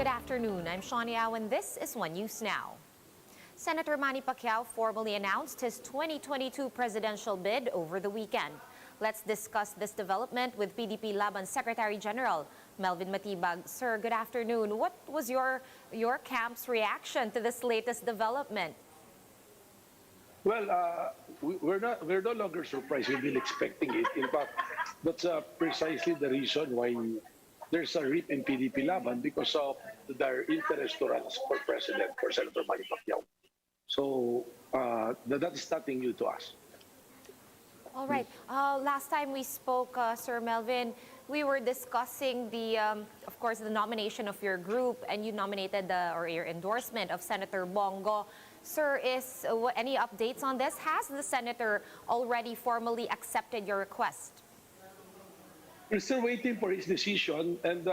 Good afternoon. I'm Shawnee Au, and this is One News Now. Senator Manny Pacquiao formally announced his 2022 presidential bid over the weekend. Let's discuss this development with PDP Laban Secretary General Melvin Matibag. Sir, good afternoon. What was your camp's reaction to this latest development? Well, we're no longer surprised. We've been expecting it. In fact, that's precisely the reason why there's a rip in PDP Laban, because of their interest to run for president for Senator Manny Pacquiao. So that's nothing new to us. All right. Last time we spoke, Sir Melvin, we were discussing of course, the nomination of your group, and you nominated or your endorsement of Senator Bongo. Sir, any updates on this? Has the senator already formally accepted your request? We're still waiting for his decision, and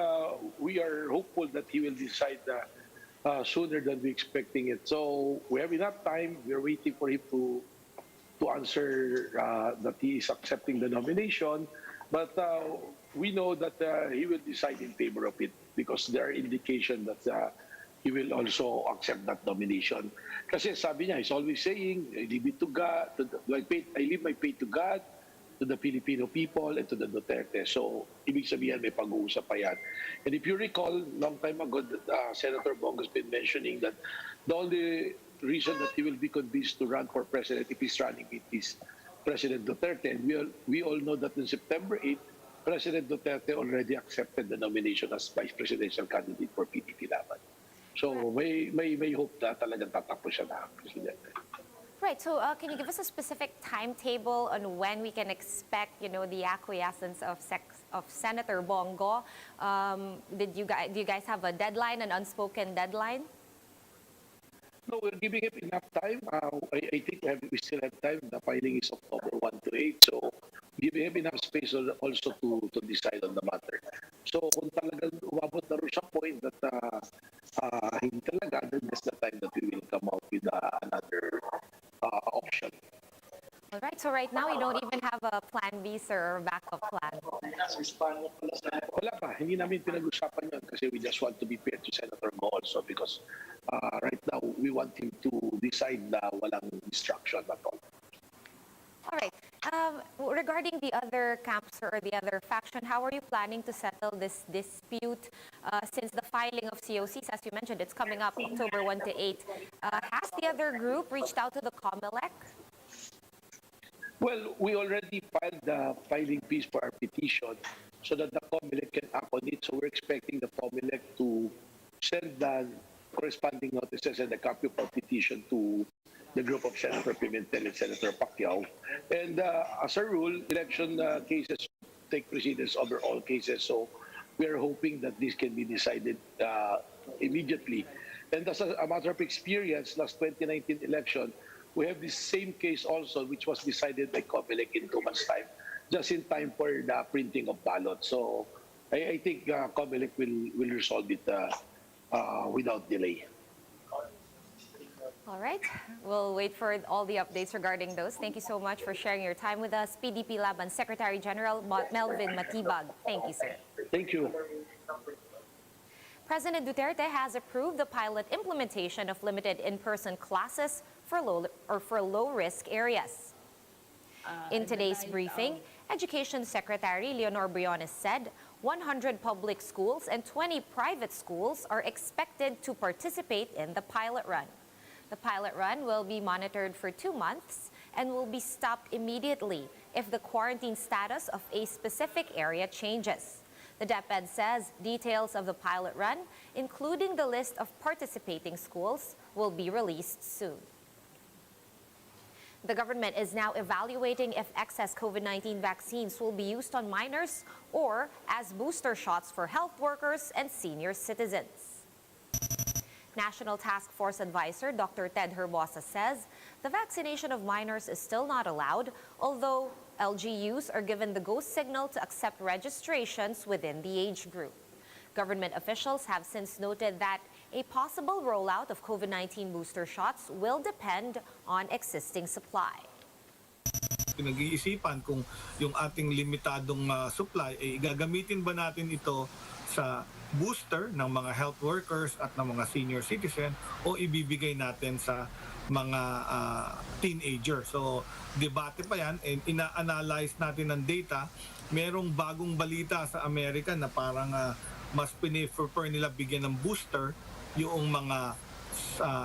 we are hopeful that he will decide sooner than we're expecting it. So we have enough time. We're waiting for him to answer that he is accepting the nomination. But we know that he will decide in favor of it, because there are indications that he will also accept that nomination. Kasi sabi niya, he's always saying, I leave it to God, I leave my faith to God, to the Filipino people, and to the Duterte. So, ibig sabihin, may pag-uusap pa yan. And if you recall, long time ago, Senator Bongo has been mentioning that the only reason that he will be convinced to run for president if he's running with is President Duterte. And we all know that on September 8th, President Duterte already accepted the nomination as vice presidential candidate for PDP Laban. So, may hope na talagang tatakbo siya na presidente. Right. So, can you give us a specific timetable on when we can expect, the acquiescence of Senator Bongo? Do you guys have a deadline, an unspoken deadline? No, we're giving him enough time. I think we still have time. The filing is October 1 to 8. So, giving him enough space also to decide on the matter. So, kung talagang umabot na rin siya point that hindi talaga, then that's the time that we will come out with another option. All right. So right now, we don't even have a plan B, sir, or backup plan. Wala pa. Hindi namin pinag-usapan yun kasi we just want to be fair to Senator Go also, because right now, we want him to decide na walang distraction at all. All right. Regarding the other camps or the other faction, how are you planning to settle this dispute since the filing of COCs, as you mentioned, it's coming up October 1 to 8. Has the other group reached out to the COMELEC? Well, we already filed the filing fees for our petition so that the COMELEC can act on it. So we're expecting the COMELEC to send the corresponding notices and a copy of our petition to the group of Senator Pimentel and Senator Pacquiao. And as a rule, election cases take precedence over all cases. So we are hoping that this can be decided immediately. And as a matter of experience, last 2019 election, we have this same case also, which was decided by COMELEC in 2 months' time, just in time for the printing of ballots. So I think COMELEC will resolve it without delay. All right. We'll wait for all the updates regarding those. Thank you so much for sharing your time with us. PDP Laban Secretary General Melvin Matibag. Thank you, sir. Thank you. President Duterte has approved the pilot implementation of limited in-person classes for low-risk areas. In today's briefing, Education Secretary Leonor Briones said 100 public schools and 20 private schools are expected to participate in the pilot run. The pilot run will be monitored for 2 months and will be stopped immediately if the quarantine status of a specific area changes. The DepEd says details of the pilot run, including the list of participating schools, will be released soon. The government is now evaluating if excess COVID-19 vaccines will be used on minors or as booster shots for health workers and senior citizens. National Task Force Advisor Dr. Ted Herbosa says the vaccination of minors is still not allowed, although LGUs are given the go signal to accept registrations within the age group. Government officials have since noted that a possible rollout of COVID-19 booster shots will depend on existing supply. Pinag-iisipan kung yung ating limitadong supply ay gagamitin ba natin ito sa booster ng mga health workers at ng mga senior citizen o ibibigay natin sa mga teenager. So, debate pa yan and ina-analyze natin ng data. Merong bagong balita sa Amerika na parang mas prefer nila bigyan ng booster yung mga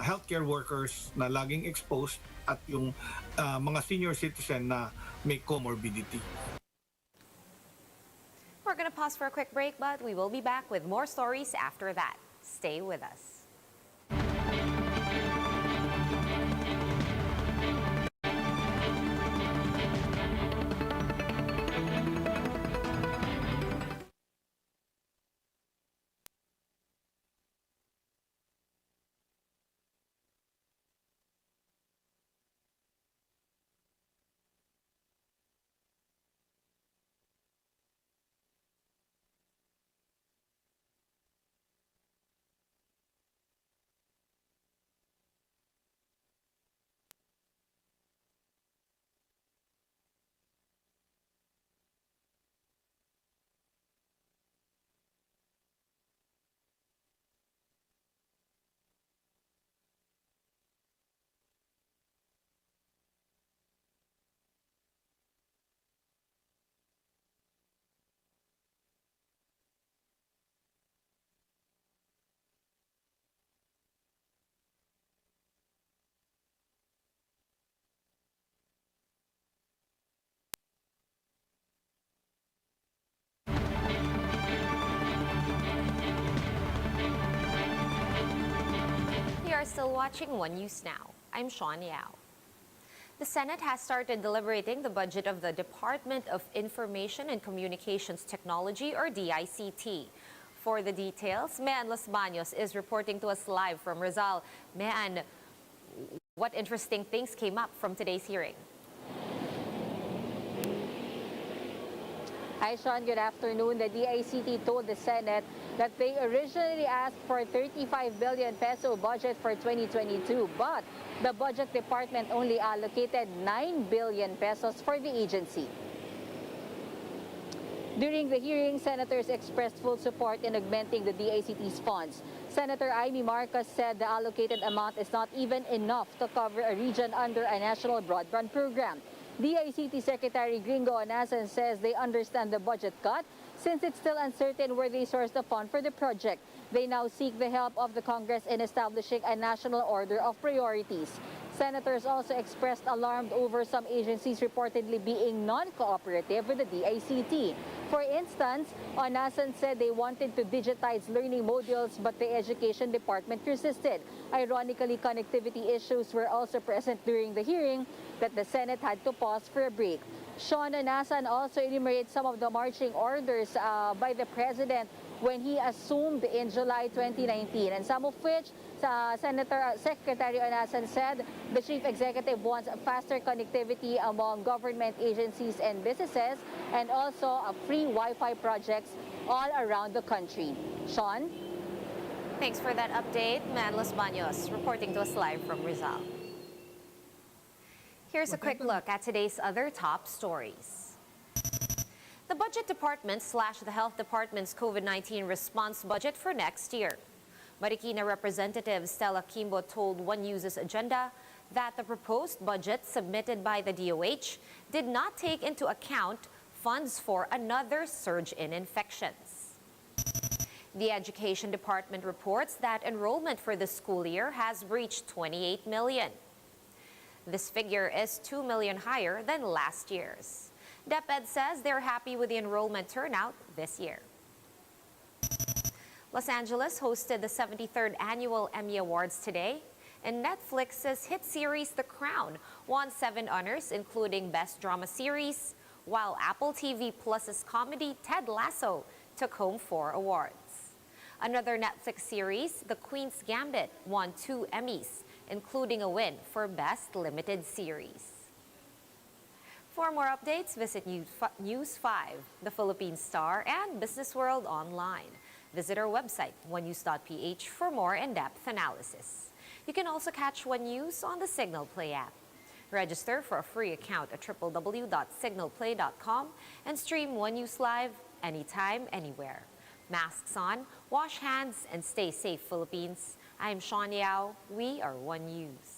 healthcare workers na laging exposed at yung mga senior citizen na may comorbidity. We're going to pause for a quick break, but we will be back with more stories after that. Stay with us. You are still watching One News Now. I'm Sean Yao. The Senate has started deliberating the budget of the Department of Information and Communications Technology, or DICT. For the details, Mean Los Baños is reporting to us live from Rizal. Mean, what interesting things came up from today's hearing? Hi, Sean. Good afternoon. The DICT told the Senate that they originally asked for 35 billion peso budget for 2022, but the budget department only allocated 9 billion pesos for the agency. During the hearing, senators expressed full support in augmenting the DICT's funds. Senator Amy Marcos said the allocated amount is not even enough to cover a region under a national broadband program. DICT Secretary Gringo Anasan says they understand the budget cut since it's still uncertain where they source the fund for the project. They now seek the help of the Congress in establishing a national order of priorities. Senators also expressed alarm over some agencies reportedly being non-cooperative with the DICT. For instance, Onasan said they wanted to digitize learning modules, but the Education Department resisted. Ironically, connectivity issues were also present during the hearing that the Senate had to pause for a break. Sean Onasan also enumerated some of the marching orders by the President when he assumed in July 2019, and some of which Secretary Onasan said the Chief Executive wants faster connectivity among government agencies and businesses, and also free Wi-Fi projects all around the country. Sean? Thanks for that update, Mean Los Baños, reporting to us live from Rizal. Here's a quick look at today's other top stories. The Budget Department slashed the Health Department's COVID-19 response budget for next year. Marikina Representative Stella Kimbo told One News's Agenda that the proposed budget submitted by the DOH did not take into account funds for another surge in infections. The Education Department reports that enrollment for this school year has reached 28 million. This figure is 2 million higher than last year's. DepEd says they're happy with the enrollment turnout this year. Los Angeles hosted the 73rd Annual Emmy Awards today, and Netflix's hit series The Crown won 7 honors, including Best Drama Series, while Apple TV Plus's comedy Ted Lasso took home 4 awards. Another Netflix series, The Queen's Gambit, won 2 Emmys, including a win for Best Limited Series. For more updates, visit News 5, The Philippine Star, and Business World online. Visit our website, onenews.ph, for more in-depth analysis. You can also catch One News on the Signal Play app. Register for a free account at www.signalplay.com and stream One News live anytime, anywhere. Masks on, wash hands, and stay safe, Philippines. I'm Sean Yao. We are One News.